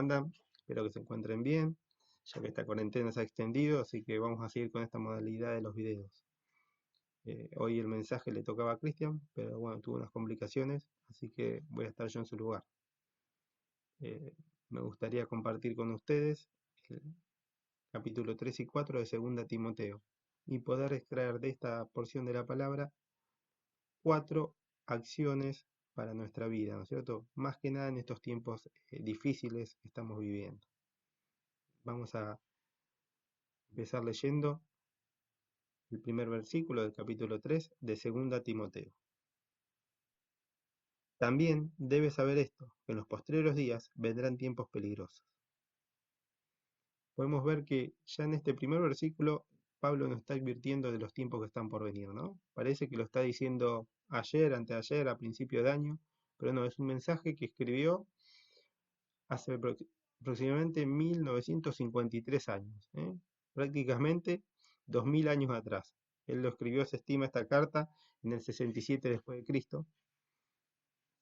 andan? Espero que se encuentren bien, ya que esta cuarentena se ha extendido, así que vamos a seguir con esta modalidad de los videos. Hoy el mensaje le tocaba a Cristian, pero bueno, tuvo unas complicaciones, así que voy a estar yo en su lugar. Me gustaría compartir con ustedes el capítulo 3 y 4 de 2 Timoteo y poder extraer de esta porción de la palabra 4 acciones para nuestra vida, ¿no es cierto? Más que nada en estos tiempos difíciles que estamos viviendo. Vamos a empezar leyendo el primer versículo del capítulo 3 de 2 Timoteo. También debes saber esto, que en los postreros días vendrán tiempos peligrosos. Podemos ver que ya en este primer versículo Pablo nos está advirtiendo de los tiempos que están por venir, ¿no? Parece que lo está diciendo ayer, anteayer, a principio de año, pero no, es un mensaje que escribió hace aproximadamente 1953 años, prácticamente 2000 años atrás. Él lo escribió, se estima esta carta, en el 67 después de Cristo,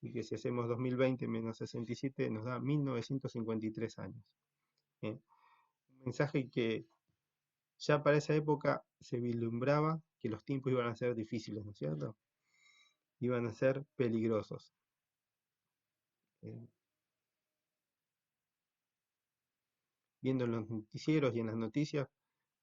y que si hacemos 2020 menos 67 nos da 1953 años. Un mensaje que ya para esa época se vislumbraba que los tiempos iban a ser difíciles, ¿no es cierto? Iban a ser peligrosos. Eh, Viendo en los noticieros y en las noticias,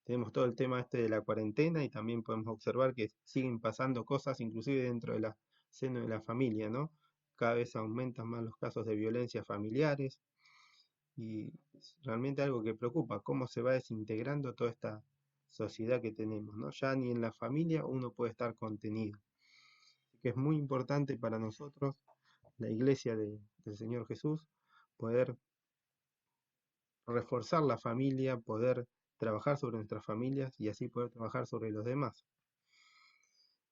tenemos todo el tema este de la cuarentena y también podemos observar que siguen pasando cosas, inclusive dentro de la seno de la familia, ¿no? Cada vez aumentan más los casos de violencia familiares y es realmente algo que preocupa, cómo se va desintegrando toda esta sociedad que tenemos, ¿no? Ya ni en la familia uno puede estar contenido. Así que es muy importante para nosotros, la iglesia del Señor Jesús, poder reforzar la familia, poder trabajar sobre nuestras familias y así poder trabajar sobre los demás.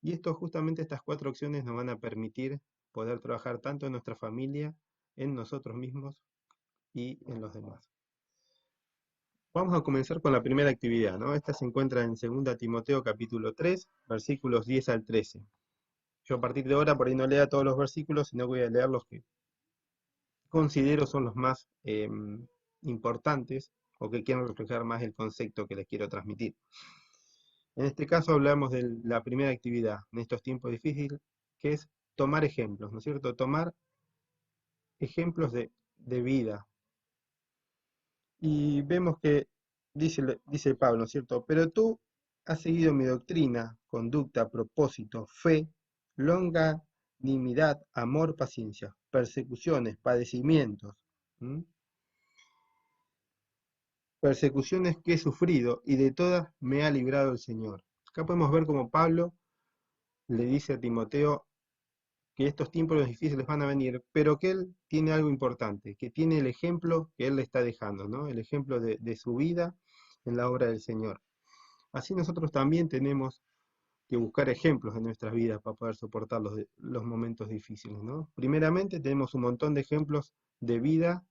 Y esto justamente estas 4 opciones nos van a permitir poder trabajar tanto en nuestra familia, en nosotros mismos y en los demás. Vamos a comenzar con la primera actividad, ¿no? Esta se encuentra en 2 Timoteo capítulo 3, versículos 10 al 13. Yo a partir de ahora por ahí no lea todos los versículos, sino voy a leer los que considero son los más importantes o que quieren reflejar más el concepto que les quiero transmitir. En este caso hablamos de la primera actividad en estos tiempos difíciles, que es tomar ejemplos, ¿no es cierto? Tomar ejemplos de vida. Y vemos que dice Pablo, ¿no es cierto? Pero tú has seguido mi doctrina, conducta, propósito, fe, longanimidad, amor, paciencia, persecuciones, padecimientos. ¿Mm? Persecuciones que he sufrido y de todas me ha librado el Señor. Acá podemos ver cómo Pablo le dice a Timoteo que estos tiempos difíciles van a venir, pero que él tiene algo importante, que tiene el ejemplo que él le está dejando, ¿no? El ejemplo de su vida en la obra del Señor. Así nosotros también tenemos que buscar ejemplos en nuestras vidas para poder soportar los momentos difíciles, ¿no? Primeramente tenemos un montón de ejemplos de vida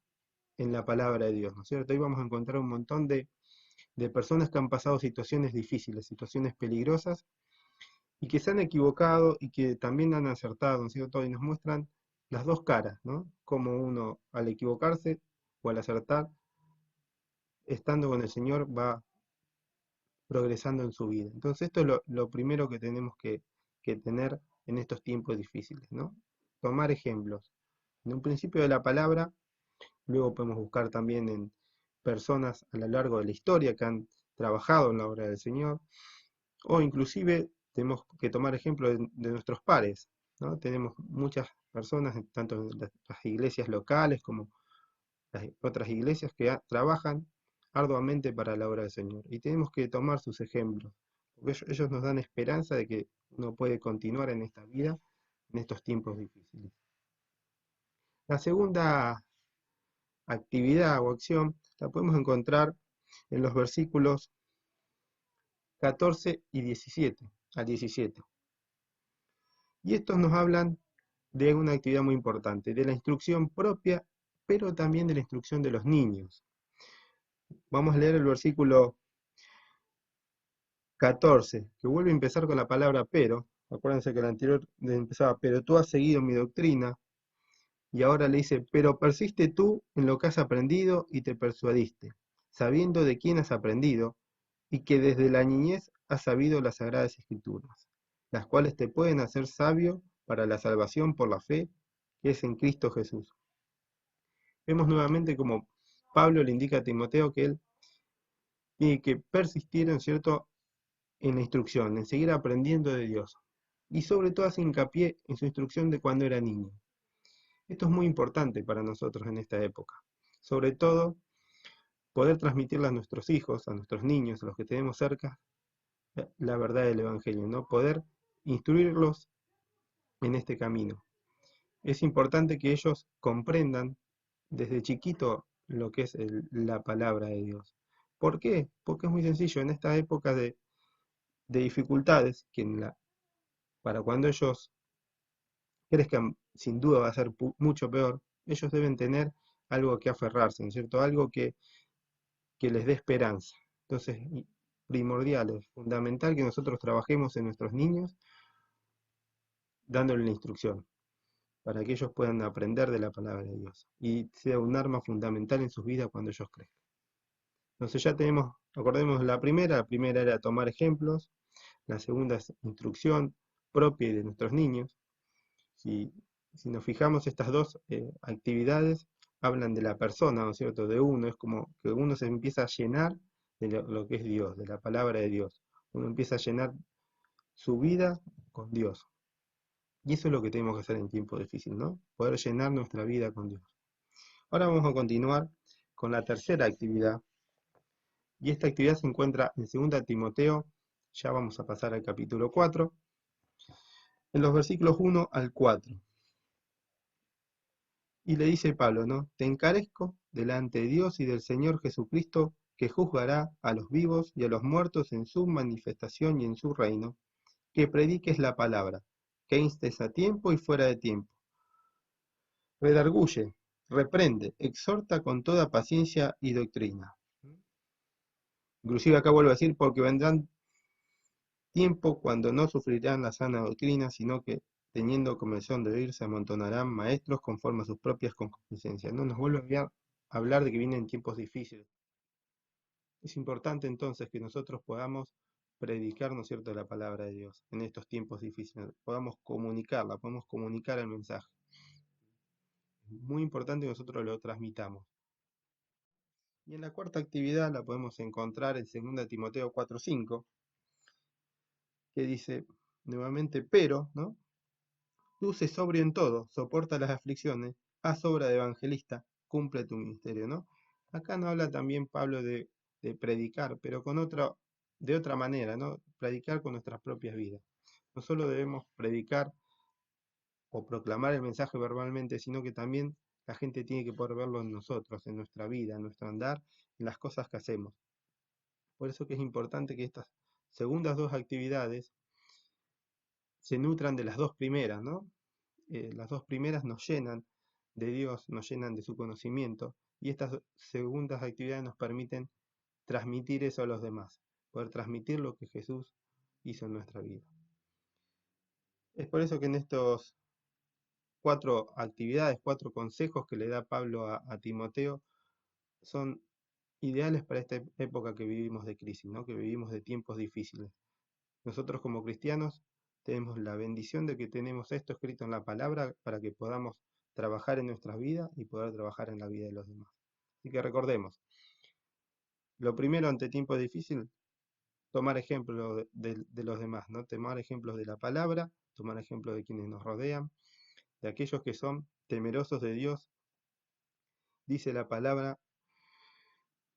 en la palabra de Dios, ¿no es cierto? Ahí vamos a encontrar un montón de personas que han pasado situaciones difíciles, situaciones peligrosas, y que se han equivocado y que también han acertado, ¿no es cierto? Y nos muestran las dos caras, ¿no? Como uno al equivocarse o al acertar, estando con el Señor, va progresando en su vida. Entonces esto es lo primero que tenemos que tener en estos tiempos difíciles, ¿no? Tomar ejemplos. En un principio de la palabra, luego podemos buscar también en personas a lo largo de la historia que han trabajado en la obra del Señor, o inclusive tenemos que tomar ejemplo de nuestros pares, ¿no? Tenemos muchas personas, tanto en las iglesias locales como las otras iglesias, que trabajan arduamente para la obra del Señor. Y tenemos que tomar sus ejemplos, porque ellos nos dan esperanza de que uno puede continuar en esta vida, en estos tiempos difíciles. La segunda actividad o acción la podemos encontrar en los versículos 14 y 17 al 17. Y estos nos hablan de una actividad muy importante, de la instrucción propia, pero también de la instrucción de los niños. Vamos a leer el versículo 14, que vuelve a empezar con la palabra pero. Acuérdense que el anterior empezaba, pero tú has seguido mi doctrina, Y ahora le dice, pero persiste tú en lo que has aprendido y te persuadiste, sabiendo de quién has aprendido, y que desde la niñez has sabido las sagradas escrituras, las cuales te pueden hacer sabio para la salvación por la fe que es en Cristo Jesús. Vemos nuevamente como Pablo le indica a Timoteo que él tiene que persistir en cierto en la instrucción, en seguir aprendiendo de Dios. Y sobre todo hace hincapié en su instrucción de cuando era niño. Esto es muy importante para nosotros en esta época. Sobre todo, poder transmitirle a nuestros hijos, a nuestros niños, a los que tenemos cerca, la verdad del Evangelio, ¿no? Poder instruirlos en este camino. Es importante que ellos comprendan desde chiquito lo que es la palabra de Dios. ¿Por qué? Porque es muy sencillo. En esta época de dificultades, que para cuando ellos crezcan, sin duda va a ser mucho peor, ellos deben tener algo que aferrarse, ¿no es cierto? Algo que les dé esperanza. Entonces, primordial, es fundamental que nosotros trabajemos en nuestros niños dándole la instrucción, para que ellos puedan aprender de la palabra de Dios y sea un arma fundamental en sus vidas cuando ellos crezcan. Entonces ya tenemos, acordemos la primera era tomar ejemplos, la segunda es instrucción propia de nuestros niños. Si, si nos fijamos, estas dos actividades hablan de la persona, ¿no es cierto? De uno, es como que uno se empieza a llenar de lo que es Dios, de la palabra de Dios. Uno empieza a llenar su vida con Dios. Y eso es lo que tenemos que hacer en tiempos difíciles, ¿no? Poder llenar nuestra vida con Dios. Ahora vamos a continuar con la tercera actividad. Y esta actividad se encuentra en 2 Timoteo, ya vamos a pasar al capítulo 4, en los versículos 1 al 4. Y le dice Pablo, ¿no? Te encarezco delante de Dios y del Señor Jesucristo, que juzgará a los vivos y a los muertos en su manifestación y en su reino, que prediques la palabra, que instes a tiempo y fuera de tiempo. Redarguye, reprende, exhorta con toda paciencia y doctrina. Inclusive acá vuelvo a decir, porque vendrán tiempo cuando no sufrirán la sana doctrina, sino que teniendo comezón de oír, se amontonarán maestros conforme a sus propias concupiscencias. No nos vuelve a hablar de que vienen tiempos difíciles. Es importante entonces que nosotros podamos predicar, ¿no es cierto?, la palabra de Dios en estos tiempos difíciles, podamos comunicarla, podamos comunicar el mensaje. Es muy importante que nosotros lo transmitamos. Y en la cuarta actividad la podemos encontrar en 2 Timoteo 4:5, que dice nuevamente, pero, ¿no? Tú sé sobrio en todo, soporta las aflicciones, haz obra de evangelista, cumple tu ministerio, ¿no? Acá nos habla también Pablo de predicar, pero de otra manera, ¿no? Predicar con nuestras propias vidas. No solo debemos predicar o proclamar el mensaje verbalmente, sino que también la gente tiene que poder verlo en nosotros, en nuestra vida, en nuestro andar, en las cosas que hacemos. Por eso que es importante que estas segundas dos actividades se nutran de las dos primeras, ¿no? Las dos primeras nos llenan de Dios, nos llenan de su conocimiento, y estas segundas actividades nos permiten transmitir eso a los demás, poder transmitir lo que Jesús hizo en nuestra vida. Es por eso que en estos 4 actividades, 4 consejos que le da Pablo a Timoteo, son ideales para esta época que vivimos de crisis, ¿no? Que vivimos de tiempos difíciles. Nosotros como cristianos tenemos la bendición de que tenemos esto escrito en la palabra para que podamos trabajar en nuestras vidas y poder trabajar en la vida de los demás. Así que recordemos, lo primero ante tiempos difíciles, tomar ejemplo de los demás, ¿no? Tomar ejemplos de la palabra, tomar ejemplos de quienes nos rodean, de aquellos que son temerosos de Dios, dice la palabra,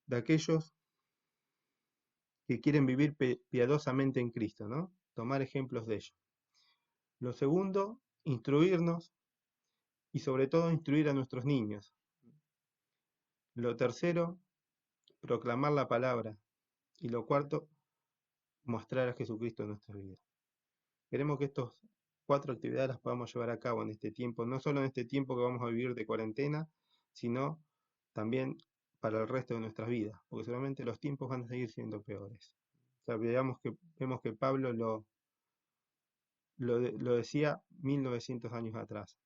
de aquellos que quieren vivir piadosamente en Cristo, ¿no? Tomar ejemplos de ellos. Lo segundo, instruirnos y sobre todo instruir a nuestros niños. Lo tercero, proclamar la palabra. Y lo cuarto, mostrar a Jesucristo en nuestra vida. Queremos que estas 4 actividades las podamos llevar a cabo en este tiempo, no solo en este tiempo que vamos a vivir de cuarentena, sino también para el resto de nuestras vidas, porque seguramente los tiempos van a seguir siendo peores. O sea, vemos que Pablo lo decía 1900 años atrás.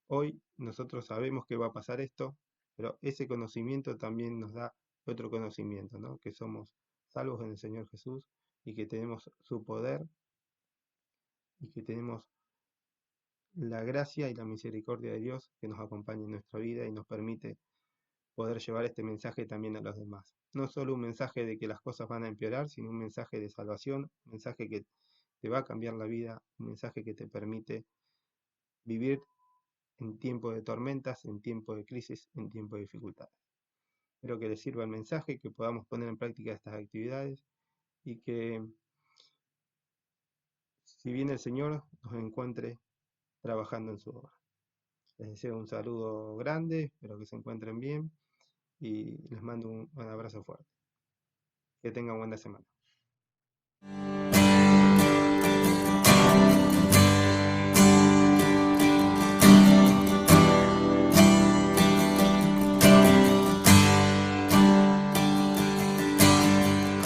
Hoy nosotros sabemos que va a pasar esto, pero ese conocimiento también nos da otro conocimiento, ¿no? Que somos salvos en el Señor Jesús y que tenemos su poder y que tenemos la gracia y la misericordia de Dios que nos acompaña en nuestra vida y nos permite poder llevar este mensaje también a los demás. No solo un mensaje de que las cosas van a empeorar, sino un mensaje de salvación, un mensaje que te va a cambiar la vida, un mensaje que te permite vivir en tiempo de tormentas, en tiempo de crisis, en tiempo de dificultades. Espero que les sirva el mensaje, que podamos poner en práctica estas actividades y que si bien el Señor nos encuentre trabajando en su obra. Les deseo un saludo grande, espero que se encuentren bien y les mando un abrazo fuerte. Que tengan buena semana.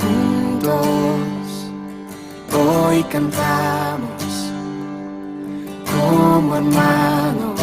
Juntos hoy cantamos como hermanos